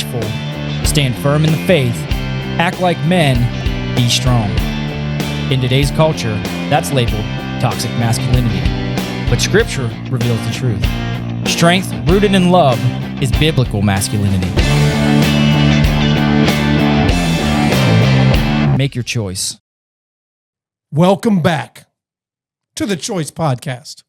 watchful, stand firm in the faith, act like men, be strong. In today's culture, that's labeled toxic masculinity. But Scripture reveals the truth. Strength rooted in love is biblical masculinity. Make your choice. Welcome back to the Choice Podcast.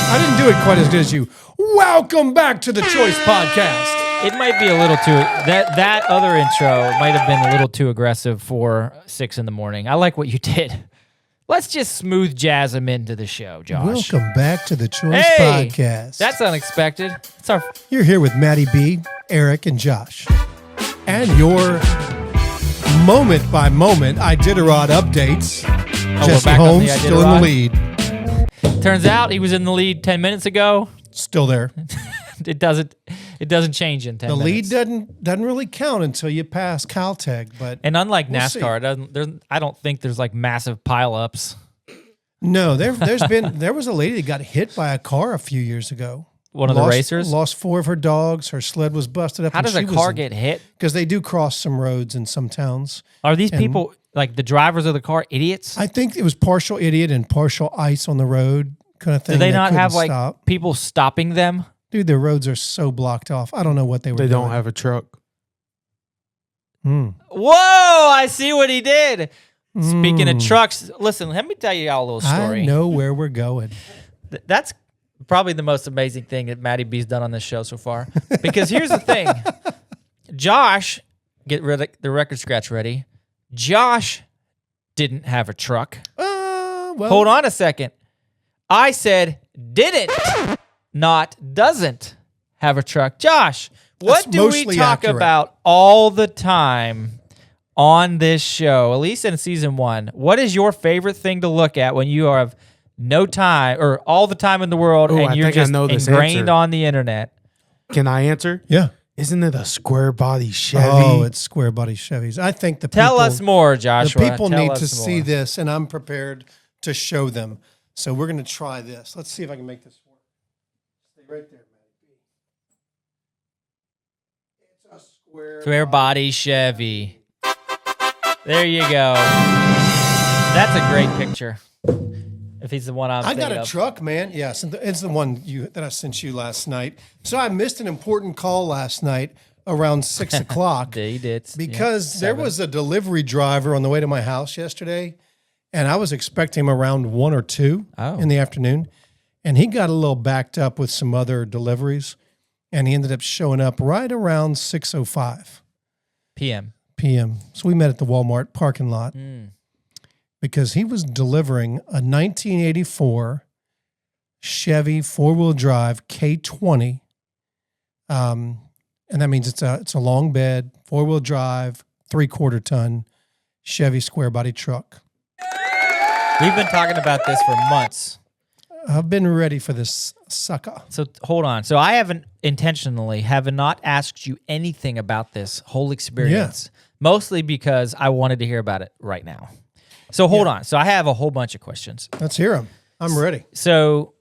I didn't do it quite as good as you. Welcome back to the Choice Podcast. It might be a little too, that other intro might have been a little too aggressive for 6 in the morning. I like what you did. Let's just smooth jazz them into the show, Josh. Welcome back to the Choice Hey, Podcast. That's unexpected. You're here with Maddie B, Eric, and Josh. And your moment-by-moment Iditarod updates. Jesse back on Holmes the still in the lead. Turns out he was in the lead 10 minutes ago. Still there. It doesn't change in 10 The minutes. lead doesn't really count until you pass Caltech, but And unlike we'll NASCAR, I don't think there's like massive pileups. no, there was a lady that got hit by a car a few years ago. One of the racers? Lost 4 of her dogs. Her sled was busted up. How does a car get hit? Because they do cross some roads in some towns. Are these people, like the drivers of the car, idiots? I think it was partial idiot and partial ice on the road kind of thing. Do they not have like stop. people stopping them? Dude, their roads are so blocked off. I don't know what they were doing. They don't have a truck. Whoa, I see what he did. Speaking of trucks, listen, let me tell you all a little story. I know where we're going. That's probably the most amazing thing that Maddie B's done on this show so far. Because here's the thing. Josh, get the record scratch ready. Josh didn't have a truck. Well, Hold on a second. I said didn't, not doesn't have a truck. Josh, what That's do we mostly talk accurate. about all the time on this show, at least in season 1? What is your favorite thing to look at when you have no time or all the time in the world Ooh, and I you're think I just know this ingrained answer. on the internet? Can I answer? Yeah. Isn't it a square body Chevy? Oh, it's square body Chevys. I think the Tell people, us more, Joshua. The people Tell need us to see more. this, and I'm prepared to show them. So we're going to try this. Let's see if I can make this work. Stay right there, Maddie. It's a Square body Chevy. There you go. That's a great picture. If he's the one I'm I thinking got a of. truck, man. Yes, it's the one that I sent you last night. So I missed an important call last night around 6 o'clock. Yeah, he did. Because Yeah, there 7. was a delivery driver on the way to my house yesterday, and I was expecting him around 1 or 2 in the afternoon, and he got a little backed up with some other deliveries, and he ended up showing up right around 6:05 p.m. So we met at the Walmart parking lot because he was delivering a 1984 Chevy 4-wheel drive K20, and that means it's a long bed, 4-wheel drive, 3/4 ton Chevy square body truck. We've been talking about this for months. I've been ready for this sucker. So hold on. So I have not asked you anything about this whole experience, mostly because I wanted to hear about it right now. So hold on. So I have a whole bunch of questions. Let's hear them. I'm ready. So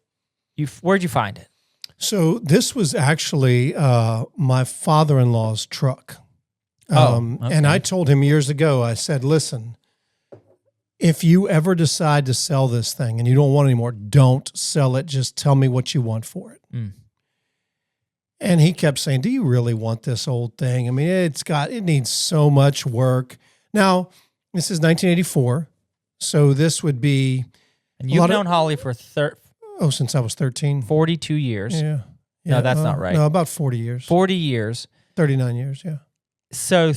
where'd you find it? So this was actually my father-in-law's truck. Okay. And I told him years ago, I said, listen, if you ever decide to sell this thing and you don't want it anymore, don't sell it. Just tell me what you want for it. And he kept saying, do you really want this old thing? I mean, it needs so much work. Now, this is 1984. So this would be... And you've known Holly for since I was 13. 42 years. Yeah. No, that's not right. No, about 40 years. 40 years. 39 years, yeah. So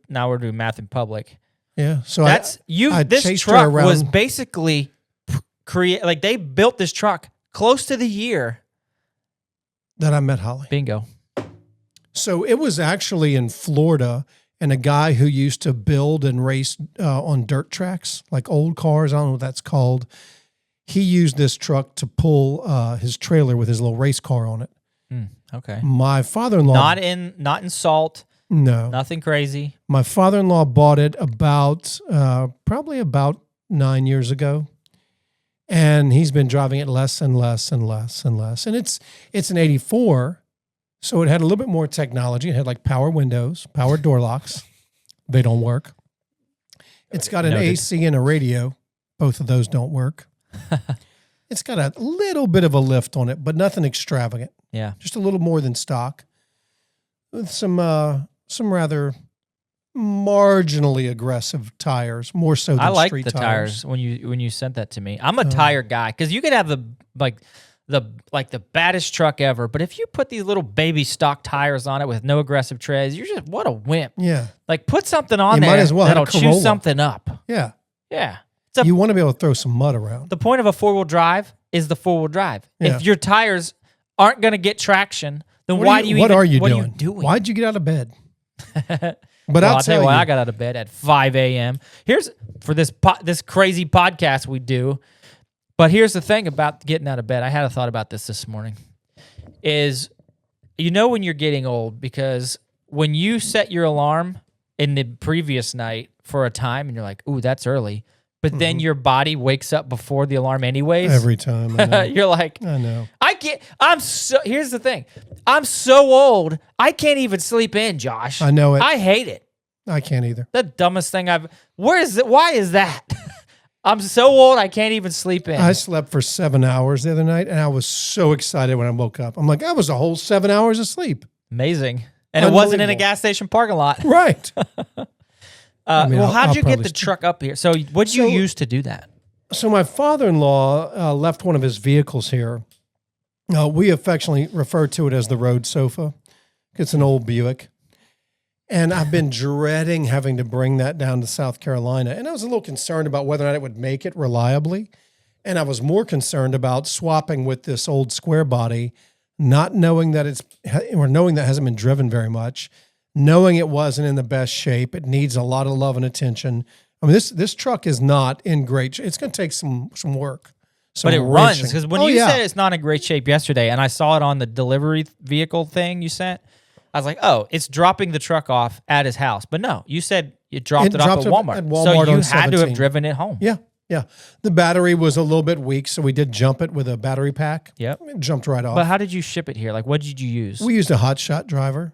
now we're doing math in public. Yeah. So This chased her truck around. was basically they built this truck close to the year that I met Holly. Bingo. So it was actually in Florida, and a guy who used to build and race on dirt tracks, like old cars, I don't know what that's called. He used this truck to pull his trailer with his little race car on it. Okay. My father-in-law... Not in salt. No. Nothing crazy. My father-in-law bought it probably about 9 years ago. And he's been driving it less and less and less and less. And it's an 84, so it had a little bit more technology. It had like power windows, power door locks. They don't work. It's got an AC and a radio. Both of those don't work. It's got a little bit of a lift on it, but nothing extravagant. Yeah. Just a little more than stock. With some rather marginally aggressive tires, more so than I like street the tires when you sent that to me. I'm a tire guy because you could have the baddest truck ever, but if you put these little baby stock tires on it with no aggressive treads, you're just what a wimp. Yeah, like put something on you there might as well that'll have a chew Corolla. something up. Yeah, Yeah. You want to be able to throw some mud around. The point of a 4-wheel drive is the 4-wheel drive. Yeah. If your tires aren't going to get traction, then What are you doing? doing? Why'd you get out of bed? But I'll I'll tell you you, why I got out of bed at 5 a.m. Here's for this crazy podcast we do. But here's the thing about getting out of bed. I had a thought about this morning. Is when you're getting old because when you set your alarm in the previous night for a time and you're like, ooh, that's early. But then your body wakes up before the alarm anyways. Every time. I know. You're like, I know. Here's the thing. I'm so old, I can't even sleep in, Josh. I know it. I hate it. I can't either. The dumbest thing why is that? I'm so old, I can't even sleep in. I slept for 7 hours the other night, and I was so excited when I woke up. I'm like, I was a whole 7 hours of sleep. Amazing. And it wasn't in a gas station parking lot. Right. How'd you get the truck up here? So what'd you use to do that? So my father-in-law left one of his vehicles here. We affectionately refer to it as the road sofa. It's an old Buick. And I've been dreading having to bring that down to South Carolina. And I was a little concerned about whether or not it would make it reliably. And I was more concerned about swapping with this old square body, not knowing that knowing that it hasn't been driven very much, knowing it wasn't in the best shape. It needs a lot of love and attention. I mean, this truck is not in great shape. It's going to take some work. But it runs, because when you said it's not in great shape yesterday, and I saw it on the delivery vehicle thing you sent, I was like, oh, it's dropping the truck off at his house. But no, you said it dropped it off at Walmart. So you had to have driven it home. Yeah. Yeah. The battery was a little bit weak, so we did jump it with a battery pack. Yep. It jumped right off. But how did you ship it here? Like, what did you use? We used a hot shot driver.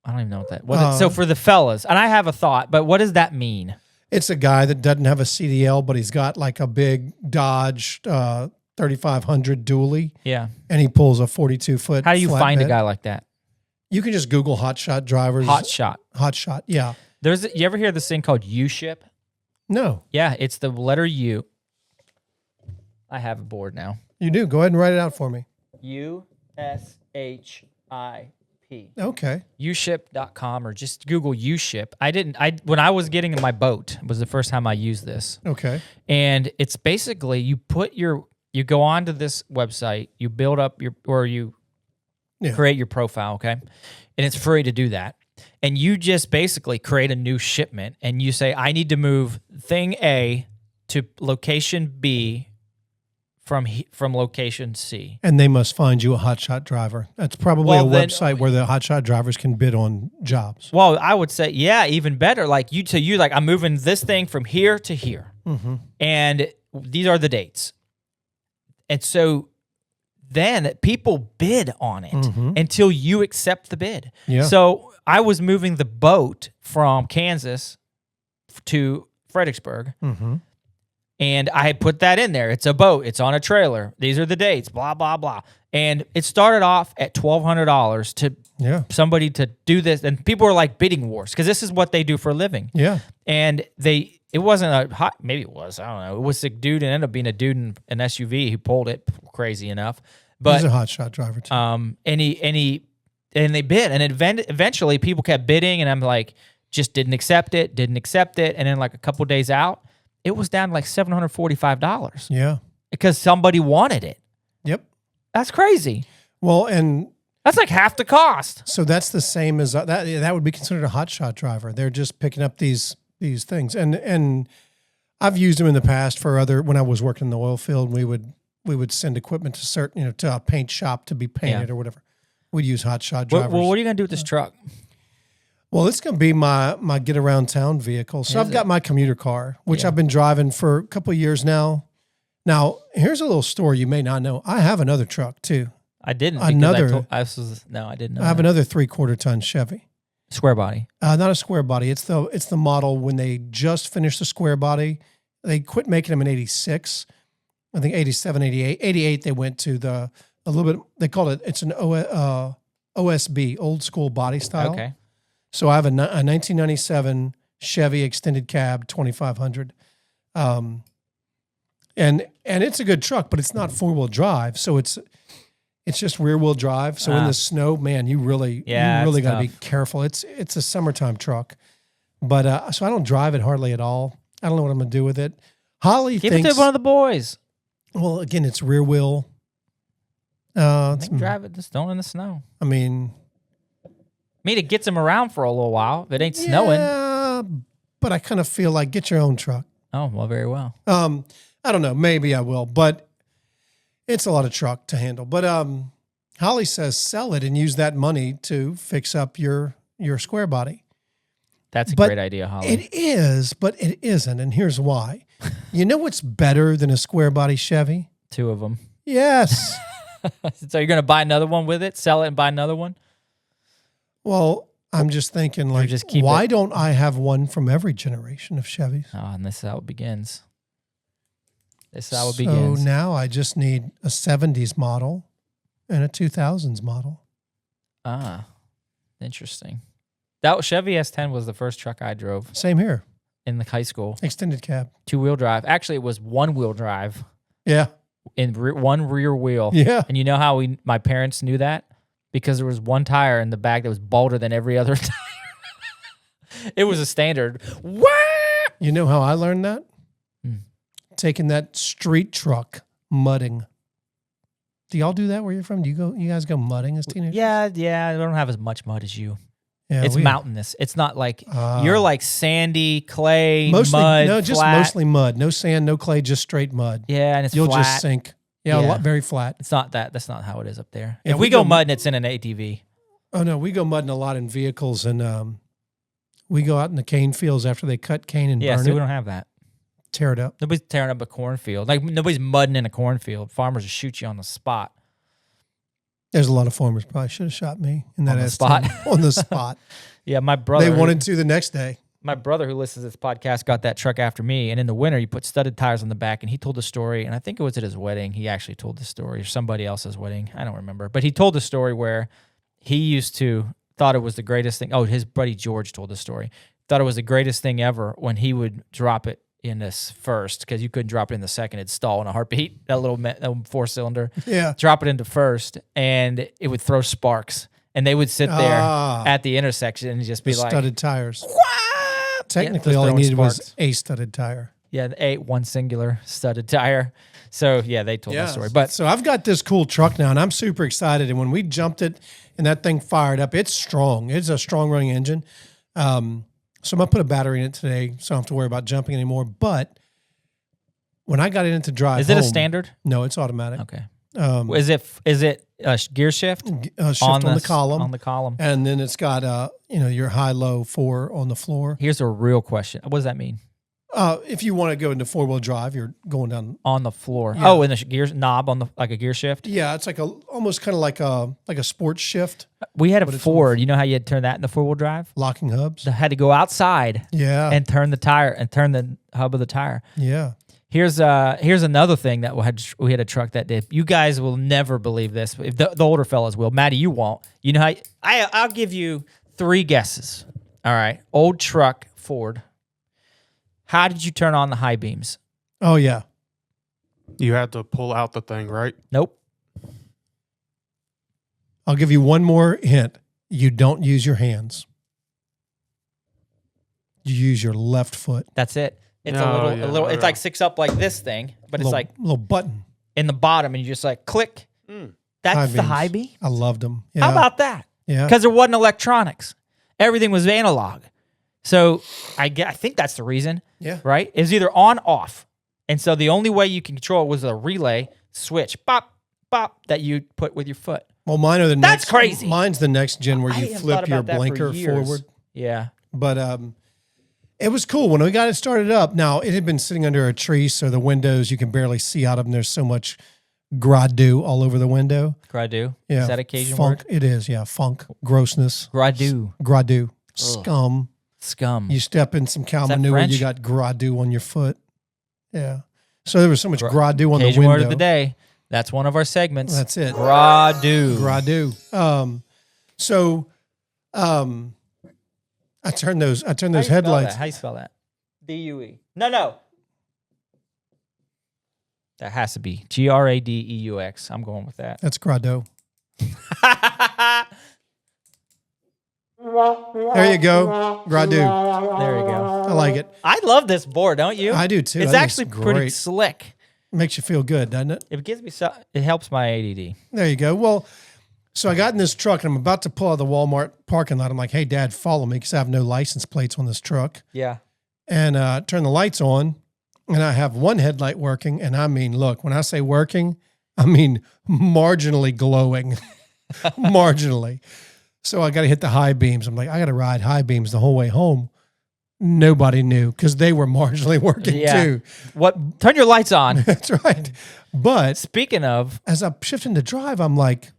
I don't even know what that. So for the fellas, and I have a thought, but what does that mean? It's a guy that doesn't have a CDL, but he's got like a big Dodge 3500 dually. Yeah. And he pulls a 42-foot. How do you find a guy like that? You can just Google hot shot drivers. Hot shot. Hot shot. Yeah. You ever hear this thing called U-ship? No. Yeah, it's the letter U. I have a board now. You do. Go ahead and write it out for me. USHIP. Okay. uship.com, or just Google U-ship. When I was getting in my boat, it was the first time I used this. Okay. And it's basically you go onto this website, you build up create your profile, okay? And it's free to do that. And you just basically create a new shipment and you say, I need to move thing A to location B from location C. And they must find you a hotshot driver. That's probably a website where the hotshot drivers can bid on jobs. Well, I would say, yeah, even better. Like I'm moving this thing from here to here. Mm-hmm. And these are the dates. And so then people bid on it until you accept the bid. Yeah. So I was moving the boat from Kansas to Fredericksburg. Mm-hmm. And I had put that in there. It's a boat. It's on a trailer. These are the dates, blah, blah, blah. And it started off at $1,200 to somebody to do this. And people were like bidding wars because this is what they do for a living. Yeah. And it wasn't maybe it was, I don't know. It was a dude, and ended up being a dude in an SUV who pulled it, crazy enough. But he's a hotshot driver too. And they bid. And eventually people kept bidding, and I'm like, just didn't accept it. And then like a couple days out, it was down to like $745. Yeah. Because somebody wanted it. Yep. That's crazy. Well, and that's like half the cost. So that's the same as that would be considered a hotshot driver. They're just picking up these things. And I've used them in the past for when I was working in the oil field, we would send equipment to to a paint shop to be painted or whatever. We'd use hotshot drivers. Well, what are you going to do with this truck? Well, it's going to be my get around town vehicle. So I've got my commuter car, which I've been driving for a couple of years now. Now, here's a little story you may not know. I have another truck too. I didn't. Another. I didn't know. I have another 3/4 ton Chevy. Square body. Not a square body. It's the model when they just finished the square body. They quit making them in 86. I think 87, 88. 88 they went to a little bit, they called it, it's an OSB, old school body style. Okay. So I have a 1997 Chevy extended cab 2500. And it's a good truck, but it's not 4-wheel drive. So it's just rear wheel drive. So in the snow, man, you really got to be careful. It's a summertime truck, but so I don't drive it hardly at all. I don't know what I'm going to do with it. Holly Give thinks it to one of the boys. Well, again, it's rear wheel. Drive it. Just don't in the snow. I mean, it gets him around for a little while. If it ain't snowing. Yeah, but I kind of feel like get your own truck. Oh, well, very well. I don't know. Maybe I will, but it's a lot of truck to handle. But Holly says sell it and use that money to fix up your square body. That's a great idea, Holly. It is, but it isn't. And here's why. You know what's better than a square body Chevy? 2 of them. Yes. So you're going to buy another one with it, sell it, and buy another one? Well, I'm just thinking, like, why don't I have one from every generation of Chevys? Oh, and this is how it begins. So now I just need a 70s model and a 2000s model. Ah, interesting. That Chevy S10 was the first truck I drove. Same here. In the high school. Extended cab. 2-wheel drive. Actually, it was 1-wheel drive. Yeah. In one rear wheel. Yeah. And you know how my parents knew that? Because there was one tire in the back that was bolder than every other tire. It was a standard. Wah! You know how I learned that? Taking that street truck mudding. Do y'all do that where you're from? Do you guys go mudding as teenagers? Yeah. I don't have as much mud as you. Yeah, it's mountainous. It's not like you're like sandy, clay, mud, no, just flat. Mostly mud. No sand, no clay, just straight mud. Yeah, and you'll flat. just sink. Yeah, very flat. It's not that. That's not how it is up there. Yeah, if we go mudding, it's in an ATV. Oh no, we go mudding a lot in vehicles, and we go out in the cane fields after they cut cane and burn it. We don't have that. Tear it up. Nobody's tearing up a cornfield. Like nobody's mudding in a cornfield. Farmers will shoot you on the spot. There's a lot of farmers probably should have shot me in that on the spot. On the spot. Yeah, my brother. They wanted to the next day. My brother, who listens to this podcast, got that truck after me, and in the winter, you put studded tires on the back, and he told the story, and I think it was at his wedding. He actually told the story, or somebody else's wedding. I don't remember. But he told the story where he thought it was the greatest thing. Oh, his buddy George told the story. Thought it was the greatest thing ever when he would drop it in this first, because you couldn't drop it in the second. It'd stall in a heartbeat, that little 4-cylinder. Yeah. Drop it into first, and it would throw sparks. And they would sit there at the intersection and just be like... studded tires. What? Technically, all he needed was a studded tire. Yeah, one singular studded tire. So, yeah, they told the story. But so I've got this cool truck now, and I'm super excited. And when we jumped it and that thing fired up, it's strong. It's a strong running engine. So I'm going to put a battery in it today, so I don't have to worry about jumping anymore. But when I got it into drive Is it a standard? No, it's automatic. Okay. Is it a gear shift? Shift on the column. On the column. And then it's got your high-low 4 on the floor. Here's a real question. What does that mean? If you want to go into 4-wheel drive, you're going down on the floor. Yeah. Oh, in the gear knob on like a gear shift. Yeah, it's like almost kind of like a sports shift. We had a Ford. You know how you had to turn that into 4-wheel drive? Locking hubs. I had to go outside. Yeah. And turn the tire and turn the hub of the tire. Yeah. Here's another thing that we had a truck that did. You guys will never believe this. If the older fellas will. Maddie, you won't. You know how I'll give you 3 guesses. All right. Old truck, Ford. How did you turn on the high beams? Oh, yeah. You had to pull out the thing, right? Nope. I'll give you one more hint. You don't use your hands. You use your left foot. That's it. It's a little. It's like six up like this thing, but it's like little button in the bottom, and you just like click. That's the high beam. I loved them. Yeah. How about that? Yeah. Because there wasn't electronics. Everything was analog. So I think that's the reason. Yeah. Right? It's either on, off. And so the only way you can control it was a relay switch, bop, bop, that you put with your foot. Well, mine are the That's crazy. Mine's the next gen where you flip your blinker forward. Yeah. But It was cool when we got it started up. Now, it had been sitting under a tree, so the windows, you can barely see out of them. There's so much gradu all over the window. Gradu? Yeah. Is that a Cajun funk, word? It is, yeah. Funk, grossness. Gradu. Scum. Scum. You step in some cow that manure, French? you got gradu on your foot. Yeah. So there was so much gradu on Cajun the window. word of the day. That's one of our segments. That's it. Gradu. Gradu. I turned those headlights. How you spell that? D-U-E. No. That has to be Gradeux. I'm going with that. That's gradu. There you go. Gradu. There you go. I like it. I love this board, don't you? I do too. It's I think actually pretty great. slick. Makes you feel good, doesn't it? It gives me it helps my ADD. There you go. Well, so I got in this truck and I'm about to pull out of the Walmart parking lot. I'm like, hey, Dad, follow me because I have no license plates on this truck. Yeah. And turn the lights on and I have one headlight working. And I mean, look, when I say working, I mean marginally glowing. Marginally. So I got to hit the high beams. I'm like, I got to ride high beams the whole way home. Nobody knew because they were marginally working too. What? Turn your lights on. That's right. But Speaking of, as I'm shifting to drive, I'm like,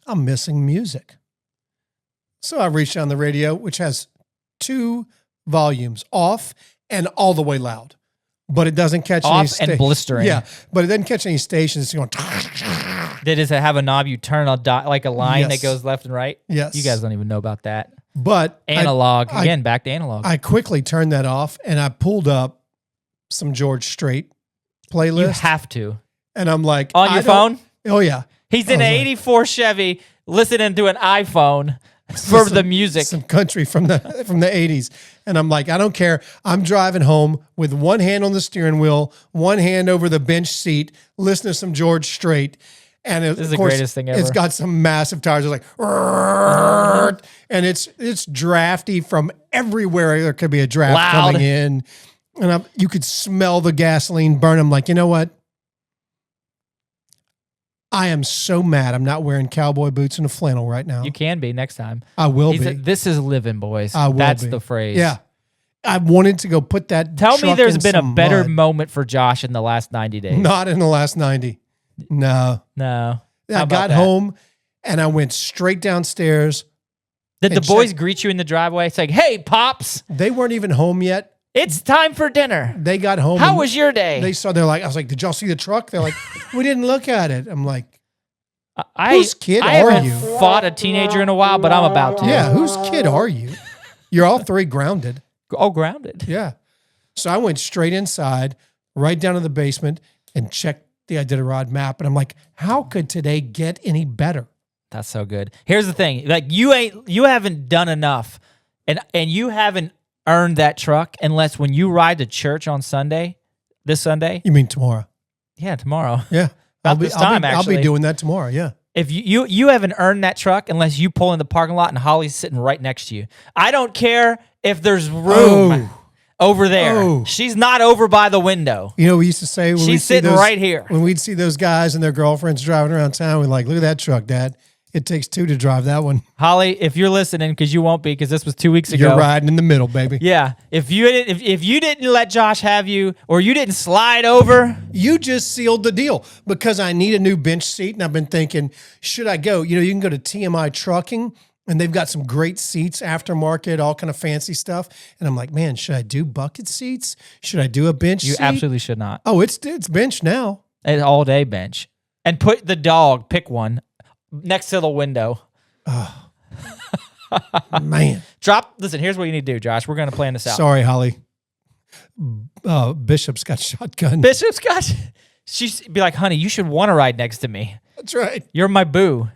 I'm missing music. So I reached down the radio, which has 2 volumes, off and all the way loud. But it doesn't catch any off and blistering. Yeah, but it doesn't catch any stations. It's going. Does it have a knob you turn like a line Yes. that goes left and right? Yes. You guys don't even know about that. But Analog. Again, back to analog. I quickly turned that off and I pulled up some George Strait playlist. You have to. And I'm like, On your phone? Oh, yeah. He's in an 84 Chevy listening to an iPhone for the music. Some country from the 80s. And I'm like, I don't care. I'm driving home with one hand on the steering wheel, one hand over the bench seat, listening to some George Strait. And This is the greatest thing ever. It's got some massive tires. It's like, and it's drafty from everywhere. There could be a draft Loud. coming in. And you could smell the gasoline burn. I'm like, you know what? I am so mad I'm not wearing cowboy boots and a flannel right now. You can be next time. I will be. This is living, boys. I will That's be. the phrase. Yeah. I wanted to go put that Tell me truck there's in been a some better mud. moment for Josh in the last 90 days. Not in the last 90. No. No. How I about got that? home and I went straight downstairs. Did the and boys checked- greet you in the driveway? It's like, hey, Pops, They weren't even home yet. it's time for dinner. They got home. How and was your day? they're like, I was like, did y'all see the truck? They're like, we didn't look at it. I'm like, I, whose kid I are haven't you? fought a teenager in a while, but I'm about to. yeah, whose kid are you? You're all 3 grounded. Oh, grounded. Yeah. So I went straight inside, right down to the basement and checked the Iditarod map. And I'm like, how could today get any better? That's so good. Here's the thing. Like you haven't done enough and you haven't earned that truck unless when you ride to church on Sunday, this Sunday. You mean tomorrow? Yeah, tomorrow. Yeah. About this time, I'll actually. be doing that tomorrow. Yeah. If you haven't earned that truck unless you pull in the parking lot and Holly's sitting right next to you. I don't care if there's room over there. Oh. She's not over by the window. You know, we used to say when She's we'd see sitting those, right here. When we'd see those guys and their girlfriends driving around town, we're like, look at that truck, Dad. It takes 2 to drive that one. Holly, if you're listening, because you won't be, because this was 2 weeks ago. You're riding in the middle, baby. Yeah. If you didn't let Josh have you, or you didn't slide over, You just sealed the deal because I need a new bench seat. And I've been thinking, should I go? You know, you can go to TMI Trucking and they've got some great seats, aftermarket, all kind of fancy stuff. And I'm like, man, should I do bucket seats? Should I do a bench you seat? absolutely should not. Oh, it's bench now. An all day bench, and put the dog. Pick one next to the window. Man. Listen, here's what you need to do, Josh. We're going to plan this out. Sorry, Holly. Bishop's got shotgun. Bishop's got. She'd be like, honey, you should want to ride next to me. That's right. You're my boo.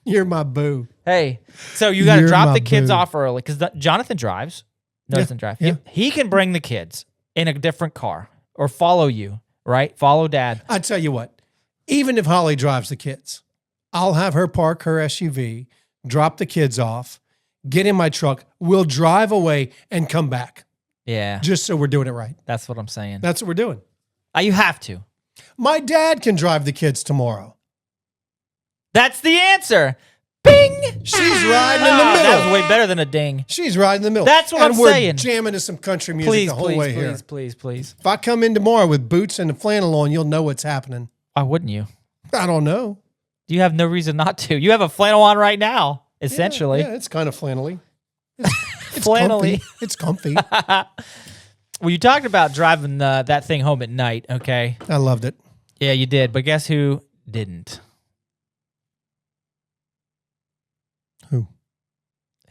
You're my boo. Hey, so you got to You're drop my the kids boo. off early because Jonathan drives. No, Yeah, doesn't drive. yeah. He can bring the kids in a different car or follow you, right? Follow dad. I tell you what, even if Holly drives the kids, I'll have her park her SUV, drop the kids off, get in my truck. We'll drive away and come back Yeah, just so we're doing it right. that's what I'm saying. That's what we're doing. You have to. My dad can drive the kids tomorrow. That's the answer. Bing! She's riding in the middle. That was way better than a ding. She's riding in the middle. That's what I'm saying. And we're jamming to some country music the whole way here. Please. If I come in tomorrow with boots and a flannel on, you'll know what's happening. Why wouldn't you? I don't know. You have no reason not to. You have a flannel on right now, essentially. Yeah, it's kind of flannelly. It's flannelly. Comfy. It's comfy. Well, you talked about driving that thing home at night, okay? I loved it. Yeah, you did. But guess who didn't? Who?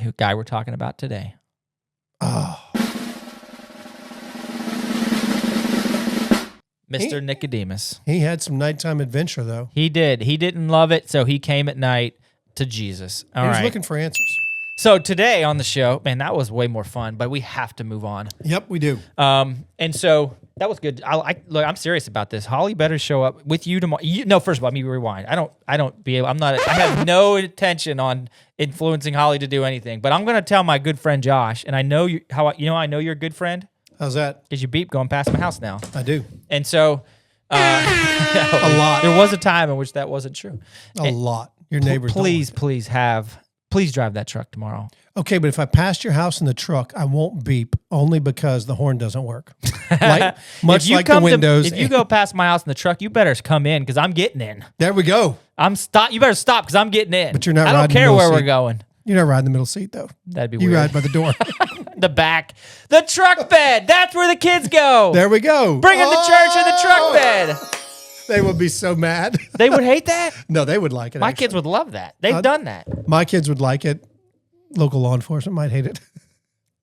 Who guy we're talking about today? Oh. Mr. Nicodemus. He had some nighttime adventure, though. He did. He didn't love it, so he came at night to Jesus. All right. He was looking for answers. So today on the show, man, that was way more fun, but we have to move on. Yep, we do. And so that was good. Look, I'm serious about this. Holly better show up with you tomorrow. No, first of all, let me rewind. I have no intention on influencing Holly to do anything, but I'm going to tell my good friend Josh, and I know you. I know you're a good friend? How's that? Because you beep going past my house now. I do. And so a lot. There was a time in which that wasn't true. A lot. Your neighbors. Please drive that truck tomorrow. Okay, but if I passed your house in the truck, I won't beep only because the horn doesn't work. Much like the windows. If you go past my house in the truck, you better come in because I'm getting in. There we go. You better stop because I'm getting in. But you're not. I don't care where we're going. You're not riding the middle seat though. That'd be weird. You ride by the door. The back. The truck bed. That's where the kids go. There we go. Bring in the church in the truck bed. They would be so mad. They would hate that? No, they would like it. My kids would love that. They've done that. My kids would like it. Local law enforcement might hate it.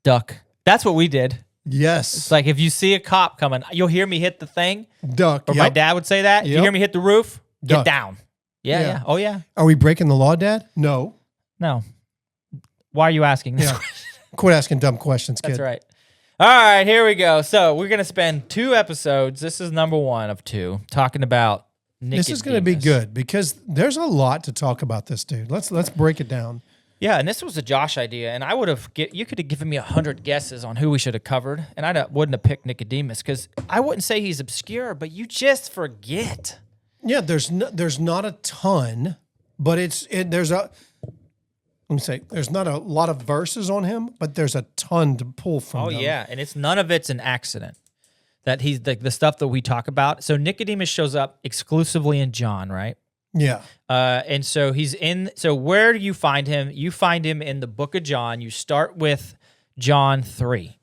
Duck. That's what we did. Yes. It's like if you see a cop coming, you'll hear me hit the thing. Duck. Or my dad would say that. You hear me hit the roof? Duck. Get down. Yeah. Oh, yeah. Are we breaking the law, Dad? No. Why are you asking this? Yeah. Quit asking dumb questions, kid. That's right. All right, here we go. So we're going to spend 2 episodes. This is number 1 of 2, talking about Nicodemus. This is going to be good because there's a lot to talk about this dude. Let's break it down. Yeah, and this was a Josh idea, and you could have given me 100 guesses on who we should have covered, and I wouldn't have picked Nicodemus because I wouldn't say he's obscure, but you just forget. Yeah, there's not a ton, but there's not a lot of verses on him, but there's a ton to pull from. Oh, them. yeah, and none of it's an accident. That he's the stuff that we talk about. So Nicodemus shows up exclusively in John, right? Yeah. And so so where do you find him? You find him in the book of John. You start with John 3,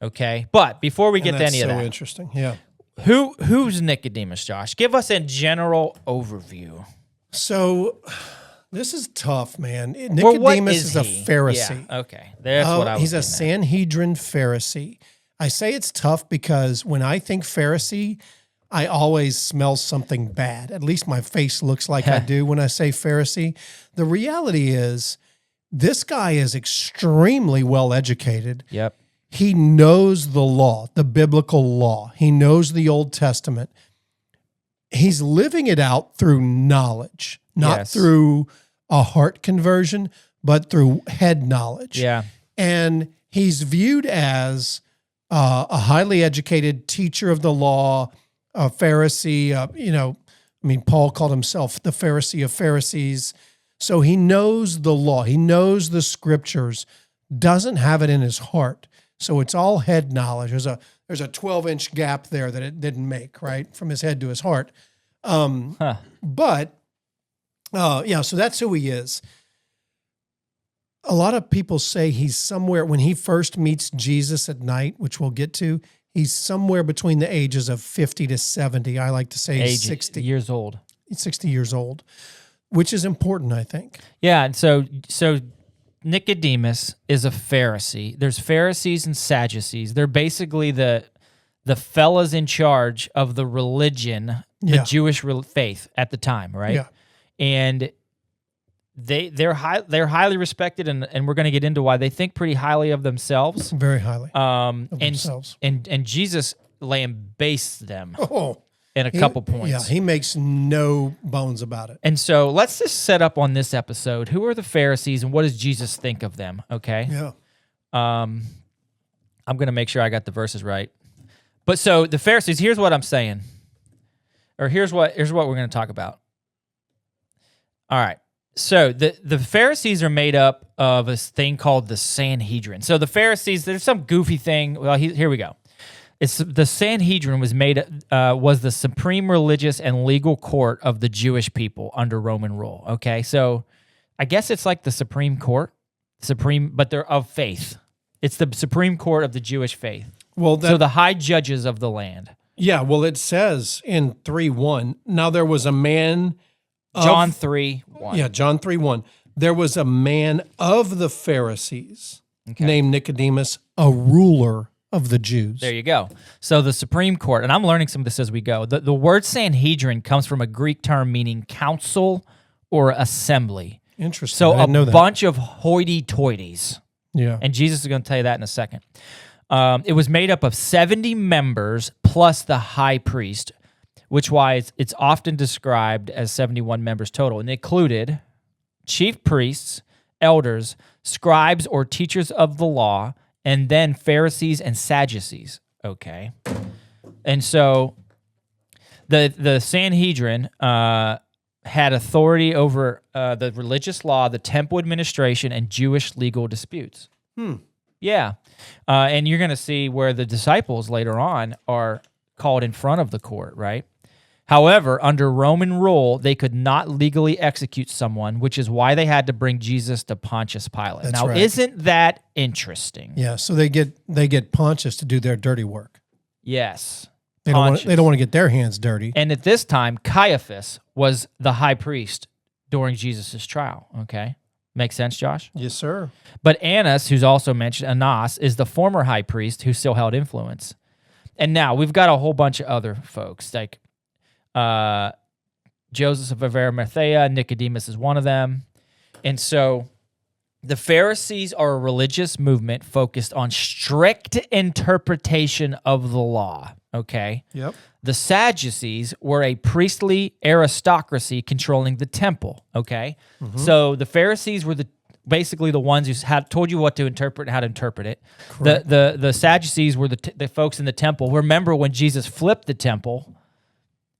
okay? But before we get to any of that. so interesting, yeah. Who's Nicodemus, Josh? Give us a general overview. So this is tough, man. Nicodemus is a Pharisee. Yeah, okay. That's what I was He's a Sanhedrin Pharisee. I say it's tough because when I think Pharisee, I always smell something bad. At least my face looks like I do when I say Pharisee. The reality is this guy is extremely well educated. Yep. He knows the law, the biblical law. He knows the Old Testament. He's living it out through knowledge, not through a heart conversion, but through head knowledge. Yeah. And he's viewed as a highly educated teacher of the law, a Pharisee. Paul called himself the Pharisee of Pharisees. So he knows the law. He knows the scriptures, doesn't have it in his heart. So it's all head knowledge. There's a 12-inch gap there that it didn't make, right? From his head to his heart. So that's who he is. A lot of people say he's somewhere, when he first meets Jesus at night, which we'll get to, he's somewhere between the ages of 50 to 70. I like to say he's 60 years old. He's 60 years old, which is important, I think. Yeah, and so Nicodemus is a Pharisee. There's Pharisees and Sadducees. They're basically the fellas in charge of the religion, the Jewish faith at the time, right? Yeah. And they're highly respected, and we're going to get into why they think pretty highly of themselves. Very highly of themselves. And Jesus lambastes them in a couple points. Yeah, he makes no bones about it. And so let's just set up on this episode. Who are the Pharisees, and what does Jesus think of them? Okay. Yeah. I'm going to make sure I got the verses right. But so the Pharisees, here's what I'm saying, or here's what we're going to talk about. All right. So the Pharisees are made up of a thing called the Sanhedrin. So the Pharisees, there's some goofy thing. Well, here we go. It's the Sanhedrin was the supreme religious and legal court of the Jewish people under Roman rule. Okay, so I guess it's like the Supreme Court, but they're of faith. It's the Supreme Court of the Jewish faith. Well, so the high judges of the land. Yeah, well, it says in 3:1, now there was a man John 3:1. Yeah, John 3:1. There was a man of the Pharisees named Nicodemus, a ruler of the Jews. There you go. So the Supreme Court, and I'm learning some of this as we go. The word Sanhedrin comes from a Greek term meaning council or assembly. Interesting. So I didn't know that. Bunch of hoity-toities. Yeah. And Jesus is going to tell you that in a second. It was made up of 70 members plus the high priest, which why it's often described as 71 members total. And it included chief priests, elders, scribes or teachers of the law, and then Pharisees and Sadducees. Okay. And so the Sanhedrin had authority over the religious law, the temple administration, and Jewish legal disputes. Yeah. And you're going to see where the disciples later on are called in front of the court, right? However, under Roman rule, they could not legally execute someone, which is why they had to bring Jesus to Pontius Pilate. That's now, right. Isn't that interesting? Yeah, so they get Pontius to do their dirty work. Yes. They don't want to get their hands dirty. And at this time, Caiaphas was the high priest during Jesus' trial, okay? Make sense, Josh? Yes, sir. But Annas, who's also mentioned, Annas, is the former high priest who still held influence. And now we've got a whole bunch of other folks, like Joseph of Arimathea, Nicodemus is one of them. And so the Pharisees are a religious movement focused on strict interpretation of the law, okay? Yep. The Sadducees were a priestly aristocracy controlling the temple, okay? Mm-hmm. So the Pharisees were basically the ones who told you what to interpret and how to interpret it. Correct. The Sadducees were the folks in the temple. Remember when Jesus flipped the temple?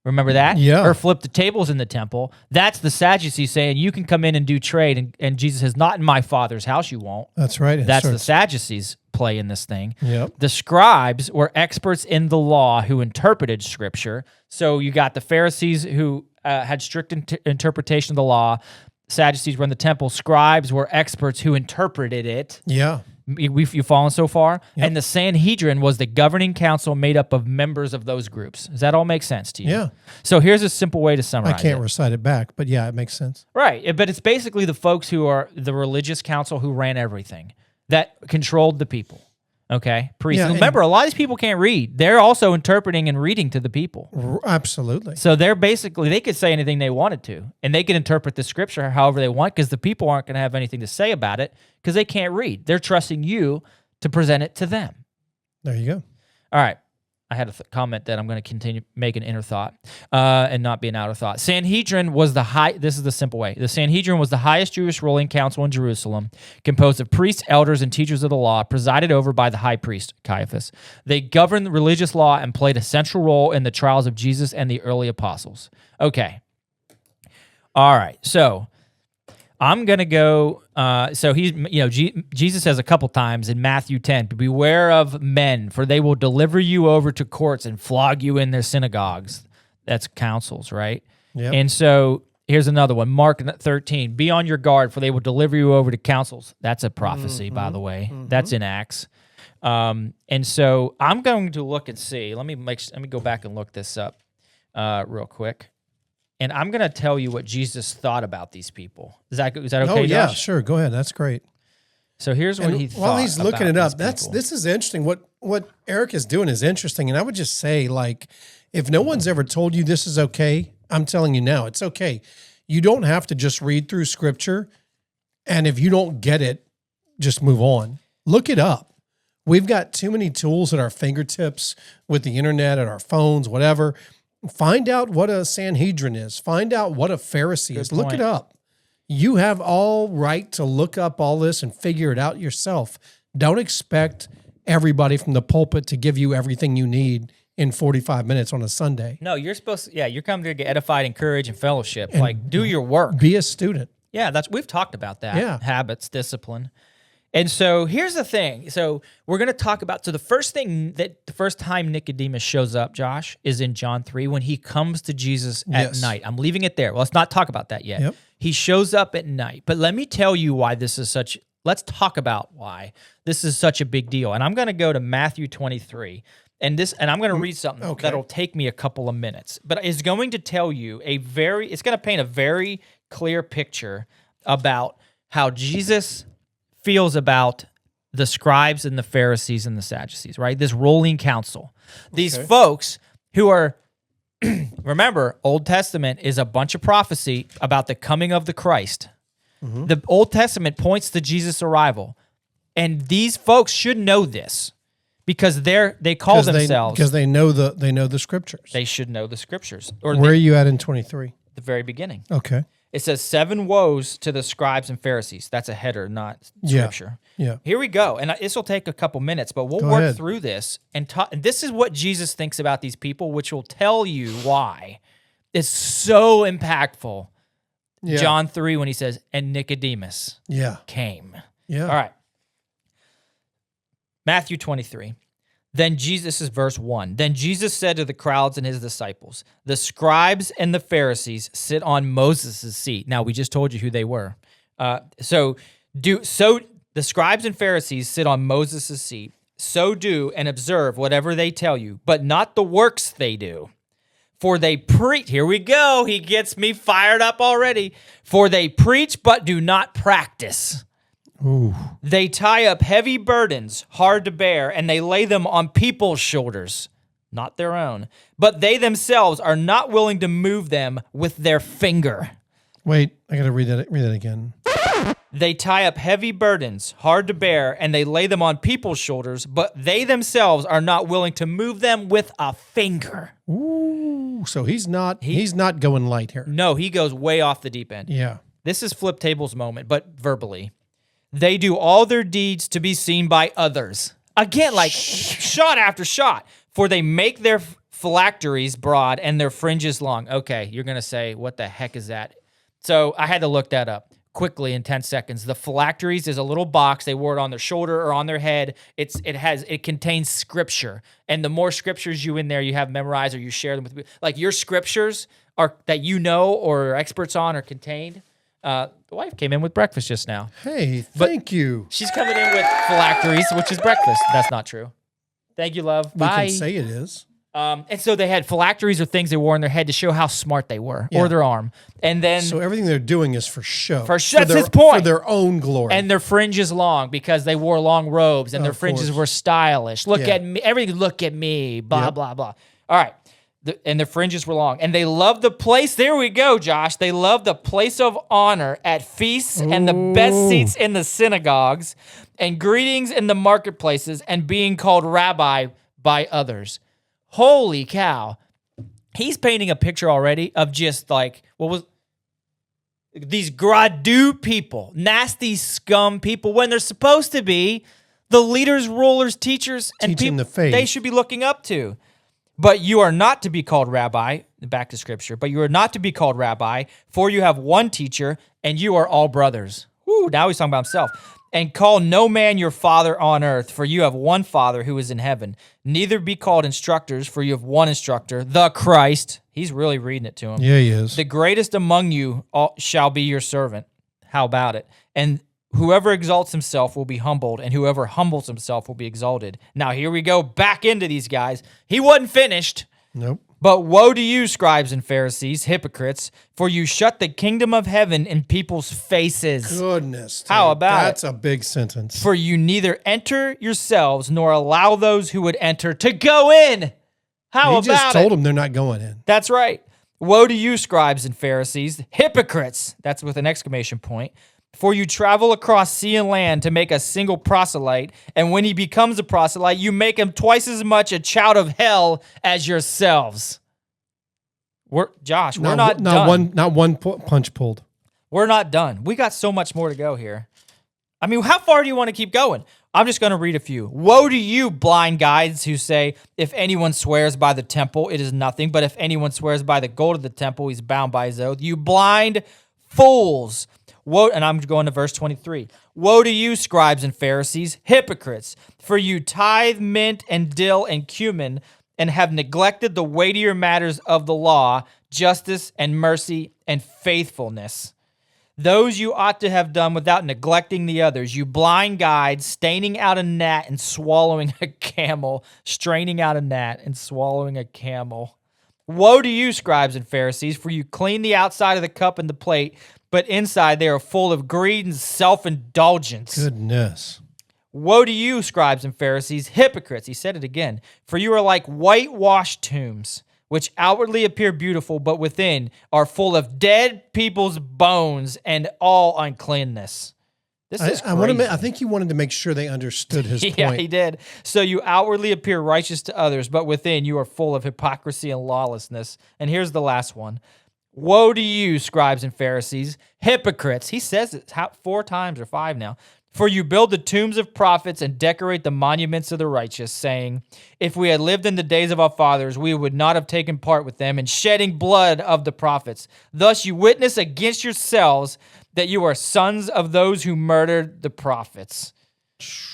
Remember that? Yeah. Or flipped the tables in the temple. That's the Sadducees saying, you can come in and do trade, and Jesus says, not in my Father's house you won't. That's right. That's the Sadducees' play in this thing. Yep. The scribes were experts in the law who interpreted Scripture. So you got the Pharisees who had strict interpretation of the law. Sadducees were in the temple. Scribes were experts who interpreted it. Yeah. You following so far? Yep. And the Sanhedrin was the governing council made up of members of those groups. Does that all make sense to you? Yeah. So here's a simple way to summarize I can't it. recite it back, but yeah, it makes sense. Right, but it's basically the folks who are the religious council who ran everything, that controlled the people, okay? Priests. Yeah, And remember, a lot of these people can't read. They're also interpreting and reading to the people. Absolutely. So they're basically, they could say anything they wanted to, and they could interpret the Scripture however they want because the people aren't going to have anything to say about it because they can't read. They're trusting you to present it to them. There you go. All right. I had a comment that I'm going to continue make an inner thought and not be an outer thought. Sanhedrin was this is the simple way. The Sanhedrin was the highest Jewish ruling council in Jerusalem, composed of priests, elders, and teachers of the law, presided over by the high priest, Caiaphas. They governed the religious law and played a central role in the trials of Jesus and the early apostles. Okay. All right. So I'm going to go, Jesus says a couple times in Matthew 10, beware of men, for they will deliver you over to courts and flog you in their synagogues. That's councils, right? Yep. And so here's another one, Mark 13, be on your guard, for they will deliver you over to councils. That's a prophecy, by the way. That's in Acts. And so I'm going to look and see. Let me go back and look this up real quick. And I'm going to tell you what Jesus thought about these people. Is that okay, Oh, yeah, Josh? sure. Go ahead. That's great. So here's what he thought. While he's looking it about up, these people. this is interesting. What Eric is doing is interesting. And I would just say, like, if no one's ever told you this is okay, I'm telling you now, it's okay. You don't have to just read through Scripture. And if you don't get it, just move on. Look it up. We've got too many tools at our fingertips with the internet, at our phones, whatever. Find out what a Sanhedrin is. Find out what a Pharisee is. Look it up. You have all right to look up all this and figure it out yourself. Don't expect everybody from the pulpit to give you everything you need in 45 minutes on a Sunday. No, you're supposed to, you're coming to get edified, encouraged, and fellowship. Like, do your work. Be a student. Yeah, we've talked about that. Yeah. Habits, discipline. And so here's the thing. So we're going to talk about, so the first time Nicodemus shows up, Josh, is in John 3 when he comes to Jesus at night. I'm leaving it there. Well, let's not talk about that yet. Yep. He shows up at night. But let me tell you why let's talk about why this is such a big deal. And I'm going to go to Matthew 23. And I'm going to read something that'll take me a couple of minutes. But it's going to tell you it's going to paint a very clear picture about how Jesus feels about the scribes and the Pharisees and the Sadducees, right? This ruling council. These folks who are, remember, Old Testament is a bunch of prophecy about the coming of the Christ. Mm-hmm. The Old Testament points to Jesus' arrival. And these folks should know this because they call themselves. Because they know the scriptures. They should know the scriptures. Where are you at in 23? The very beginning. Okay. It says 7 woes to the scribes and Pharisees. That's a header, not scripture. Yeah. Here we go. And this will take a couple minutes, but we'll work through this. And this is what Jesus thinks about these people, which will tell you why it's so impactful. Yeah. John 3 when he says, and Nicodemus came. Yeah. All right. Matthew 23. Then Jesus, this is verse 1. Then Jesus said to the crowds and his disciples, the scribes and the Pharisees sit on Moses' seat. Now, we just told you who they were. So the scribes and Pharisees sit on Moses' seat. So do and observe whatever they tell you, but not the works they do. For they preach, here we go, he gets me fired up already. For they preach but do not practice. Ooh. They tie up heavy burdens, hard to bear, and they lay them on people's shoulders, not their own. But they themselves are not willing to move them with their finger. Wait, I got to read that again. They tie up heavy burdens, hard to bear, and they lay them on people's shoulders, but they themselves are not willing to move them with a finger. Ooh, so he's not going light here. No, he goes way off the deep end. Yeah. This is flip tables moment, but verbally. They do all their deeds to be seen by others. Again, like shot after shot. For they make their phylacteries broad and their fringes long. Okay, you're going to say, what the heck is that? So I had to look that up quickly in 10 seconds. The phylacteries is a little box. They wore it on their shoulder or on their head. It contains scripture. And the more scriptures you in there you have memorized or you share them with, like your scriptures are that you know or are experts on or contained. The wife came in with breakfast just now. Hey, thank you. She's coming in with phylacteries, which is breakfast. That's not true. Thank you, love. Bye. We can say it is. And so they had phylacteries or things they wore on their head to show how smart they were, or their arm. And then so everything they're doing is for show. That's his point. For their own glory. And their fringes long because they wore long robes and their fringes were stylish. Look at me. Everything, look at me. Blah, blah, blah. All right. And the fringes were long. And they loved the place. There we go, Josh. They loved the place of honor at feasts and the best seats in the synagogues and greetings in the marketplaces and being called rabbi by others. Holy cow. He's painting a picture already of just like, these gradu people, nasty scum people, when they're supposed to be the leaders, rulers, teachers, and teaching people the faith they should be looking up to. But you are not to be called rabbi, back to scripture, but you are not to be called rabbi, for you have one teacher, and you are all brothers. Woo, now he's talking about himself. And call no man your father on earth, for you have one Father who is in heaven. Neither be called instructors, for you have one instructor, the Christ. He's really reading it to him. Yeah, he is. The greatest among you shall be your servant. How about it? And whoever exalts himself will be humbled, and whoever humbles himself will be exalted. Now, here we go back into these guys. He wasn't finished. Nope. But woe to you, scribes and Pharisees, hypocrites, for you shut the kingdom of heaven in people's faces. Goodness. Dude. How about That's a big sentence. For you neither enter yourselves nor allow those who would enter to go in. How about it? He just told them they're not going in. That's right. Woe to you, scribes and Pharisees, hypocrites. That's with an exclamation point. For you travel across sea and land to make a single proselyte, and when he becomes a proselyte, you make him twice as much a child of hell as yourselves. We're not done. Not one punch pulled. We're not done. We got so much more to go here. I mean, how far do you want to keep going? I'm just going to read a few. Woe to you, blind guides, who say, if anyone swears by the temple, it is nothing, but if anyone swears by the gold of the temple, he's bound by his oath. You blind fools! Woe, and I'm going to verse 23. Woe to you, scribes and Pharisees, hypocrites, for you tithe mint and dill and cumin, and have neglected the weightier matters of the law, justice and mercy and faithfulness. Those you ought to have done without neglecting the others. You blind guides, staining out a gnat and swallowing a camel, straining out a gnat and swallowing a camel. Woe to you, scribes and Pharisees, for you clean the outside of the cup and the plate, but inside they are full of greed and self-indulgence. Goodness. Woe to you, scribes and Pharisees, hypocrites. He said it again. For you are like whitewashed tombs, which outwardly appear beautiful, but within are full of dead people's bones and all uncleanness. This is crazy. I think he wanted to make sure they understood his point. Yeah, he did. So you outwardly appear righteous to others, but within you are full of hypocrisy and lawlessness. And here's the last one. Woe to you, scribes and Pharisees, hypocrites. He says it 4 times or 5 now. For you build the tombs of prophets and decorate the monuments of the righteous, saying, if we had lived in the days of our fathers, we would not have taken part with them in shedding blood of the prophets. Thus you witness against yourselves that you are sons of those who murdered the prophets.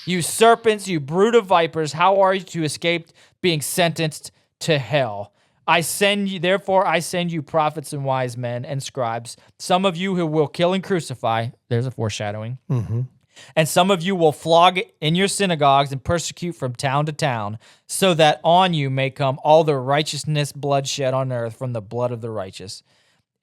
You serpents, you brood of vipers, how are you to escape being sentenced to hell? Therefore I send you prophets and wise men and scribes, some of you who will kill and crucify. There's a foreshadowing. Mm-hmm. And some of you will flog in your synagogues and persecute from town to town, so that on you may come all the righteousness bloodshed on earth from the blood of the righteous.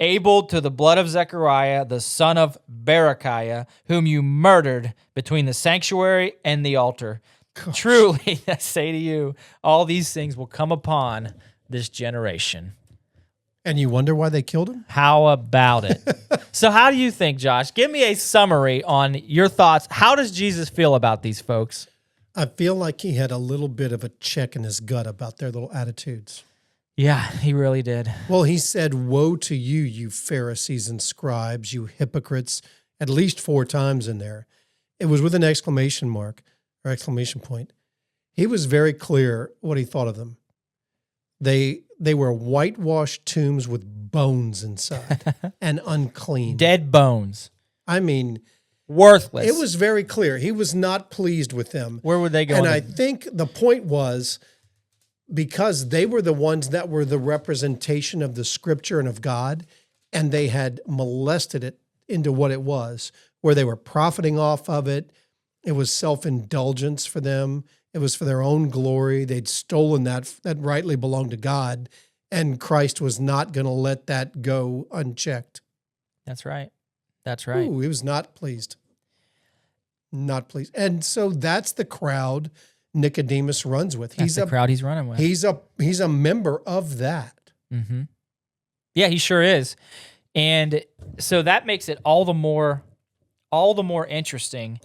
Abel to the blood of Zechariah, the son of Berechiah, whom you murdered between the sanctuary and the altar. Gosh. Truly, I say to you, all these things will come upon this generation. And you wonder why they killed him? How about it? So how do you think, Josh? Give me a summary on your thoughts. How does Jesus feel about these folks? I feel like he had a little bit of a check in his gut about their little attitudes. Yeah, he really did. Well, he said, woe to you, you Pharisees and scribes, you hypocrites, at least 4 times in there. It was with an exclamation mark or exclamation point. He was very clear what he thought of them. They were whitewashed tombs with bones inside and unclean. Dead bones. I mean, worthless. It was very clear. He was not pleased with them. Where would they go? And I think the point was because they were the ones that were the representation of the scripture and of God, and they had molested it into what it was, where they were profiting off of it. It was self-indulgence for them. It was for their own glory. They'd stolen that rightly belonged to God, and Christ was not going to let that go unchecked. That's right. That's right. Ooh, he was not pleased. Not pleased. And so that's the crowd Nicodemus runs with. That's the crowd he's running with. He's a member of that. Mm-hmm. Yeah, he sure is. And so that makes it all the more interesting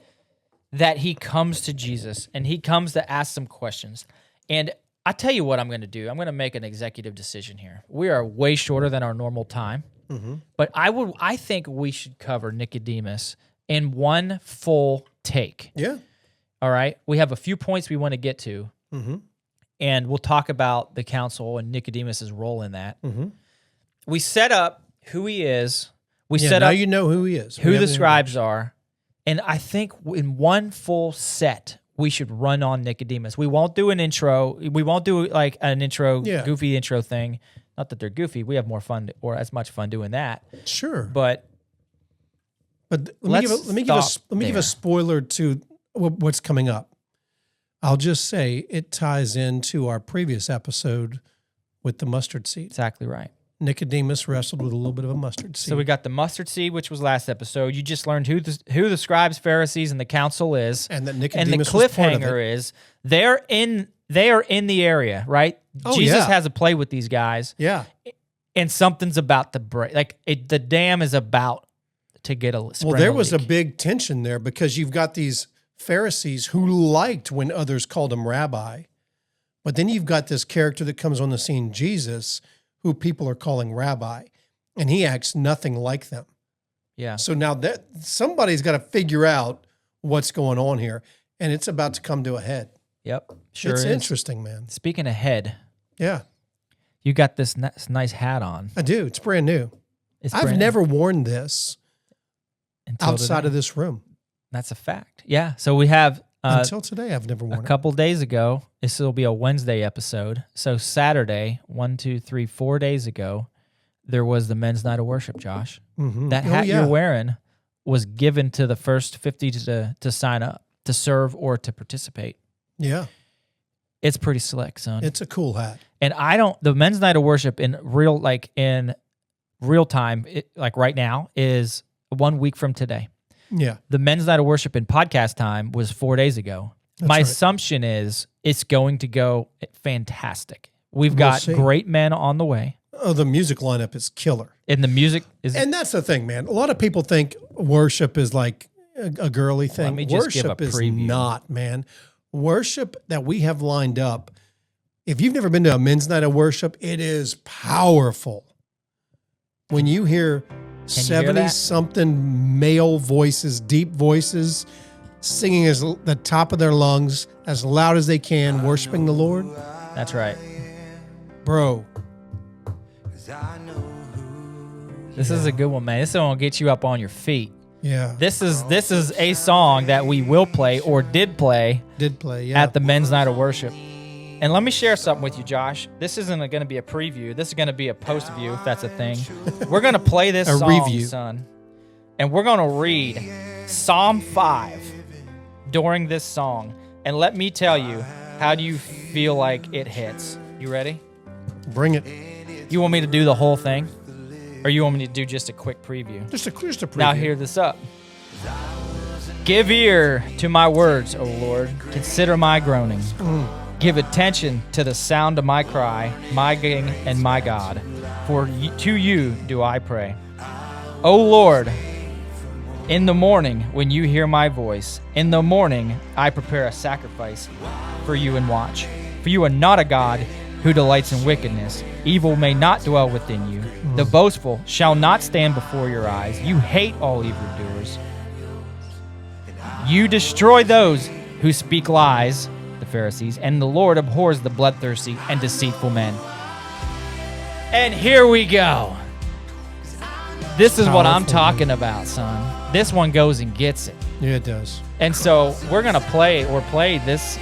that he comes to Jesus and he comes to ask some questions. And I tell you what I'm going to do. I'm going to make an executive decision here. We are way shorter than our normal time, but I think we should cover Nicodemus in one full take. Yeah. All right. We have a few points we want to get to, and we'll talk about the council and Nicodemus's role in that. We set up who he is. Now you know who he is. Who the scribes are. And I think in one full set, we should run on Nicodemus. We won't do an intro. We won't do like an intro, goofy intro thing. Not that they're goofy. We have more fun or as much fun doing that. Sure. But let me give a spoiler to what's coming up. I'll just say it ties into our previous episode with the mustard seed. Exactly right. Nicodemus wrestled with a little bit of a mustard seed. So we got the mustard seed, which was last episode. You just learned who the scribes, Pharisees, and the council is, and that Nicodemus and the cliffhanger is they are in the area, right? Oh, Jesus has a play with these guys, and something's about to break. Like the dam is about to get a leak. Well, there was a big tension there because you've got these Pharisees who liked when others called him rabbi, but then you've got this character that comes on the scene, Jesus, who people are calling rabbi, and he acts nothing like them. Yeah. So now that somebody's got to figure out what's going on here, and it's about to come to a head. Yep. Sure It's is. interesting, man. Speaking of head, yeah, you got this nice hat on. I do. It's brand new. It's I've never worn this outside of this room. That's a fact. Yeah. So we have Until today, I've never worn a it. couple days ago. This will be a Wednesday episode. So Saturday, 4 days ago, there was the men's night of worship. Josh, that hat you're wearing was given to the first 50 to sign up to serve or to participate. Yeah, it's pretty slick, son. It's a cool hat. And the men's night of worship in real time, like right now, is 1 week from today. Yeah. The men's night of worship in podcast time was 4 days ago. My assumption is it's going to go fantastic. We'll got great men on the way. Oh, the music lineup is killer. And the music is... And that's the thing, man. A lot of people think worship is like a girly thing. Let me just give a Worship is preview. not, man. Worship that we have lined up, if you've never been to a men's night of worship, it is powerful. When you hear 70-something male voices, deep voices, singing as the top of their lungs, as loud as they can, worshiping the Lord. That's right. Bro. This is a good one, man. This one will get you up on your feet. Yeah. This is a song that we will play or did play at the men's night of worship. And let me share something with you, Josh. This isn't going to be a preview. This is going to be a post view, if that's a thing. We're going to play this song, review. Son. And we're going to read Psalm 5 during this song. And let me tell you, how do you feel like it hits? You ready? Bring it. You want me to do the whole thing? Or you want me to do just a quick preview? Just a preview. Now hear this up. Give ear to my words, O Lord. Consider my groaning. Give attention to the sound of my cry, my King and my God. For to you do I pray. O Lord, in the morning when you hear my voice, in the morning I prepare a sacrifice for you and watch. For you are not a God who delights in wickedness. Evil may not dwell within you. The boastful shall not stand before your eyes. You hate all evildoers. You destroy those who speak lies, the Pharisees, and the Lord abhors the bloodthirsty and deceitful men. And here we go. This is what I'm talking about, son. This one goes and gets it. Yeah, it does. And so we're gonna play this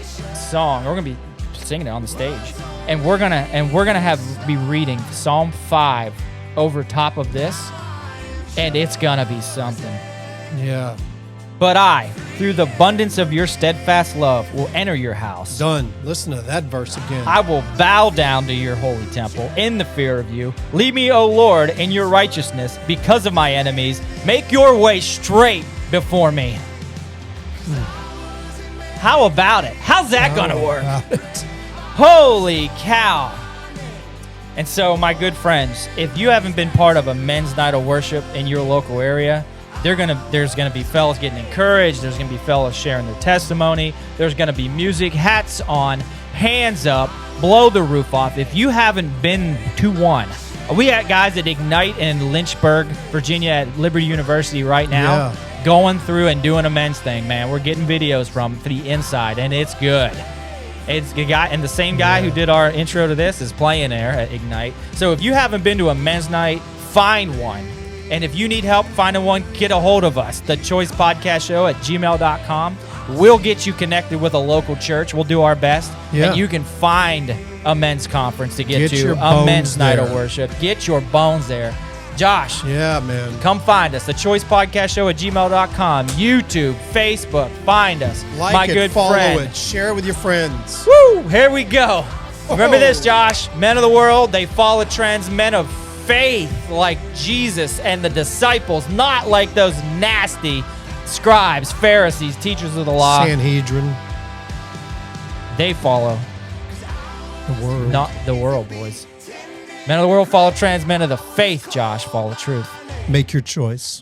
song. We're gonna be singing it on the stage, and we're gonna be reading Psalm 5 over top of this, and it's gonna be something. Yeah. But I, through the abundance of your steadfast love, will enter your house. Done. Listen to that verse again. I will bow down to your holy temple in the fear of you. Lead me, O Lord, in your righteousness because of my enemies. Make your way straight before me. How about it? How's that going to work? Holy cow. And so, my good friends, if you haven't been part of a men's night of worship in your local area, there's gonna be fellas getting encouraged. There's gonna be fellas sharing their testimony. There's gonna be music, hats on, hands up, blow the roof off. If you haven't been to one, we got guys at Ignite in Lynchburg, Virginia, at Liberty University right now, going through and doing a men's thing. Man, we're getting videos from the inside, and it's good. It's a guy, and the same guy who did our intro to this is playing there at Ignite. So if you haven't been to a men's night, find one. And if you need help finding one, get a hold of us. The Choice Podcast Show at gmail.com. We'll get you connected with a local church. We'll do our best. Yeah. And you can find a men's conference to get your to, a men's bones night there. of worship. Get your bones there. Josh, Yeah, man. come find us. The Choice Podcast Show at gmail.com. YouTube, Facebook, find us. Like My it, good follow friend. it, share it with your friends. Woo! Here we go. Remember this, Josh. Men of the world, they follow trends. Men of faith, like Jesus and the disciples, not like those nasty scribes, Pharisees, teachers of the law. Sanhedrin. They follow The world. not the world, boys. Men of the world follow trends. Men of the faith, Josh, follow truth. Make your choice.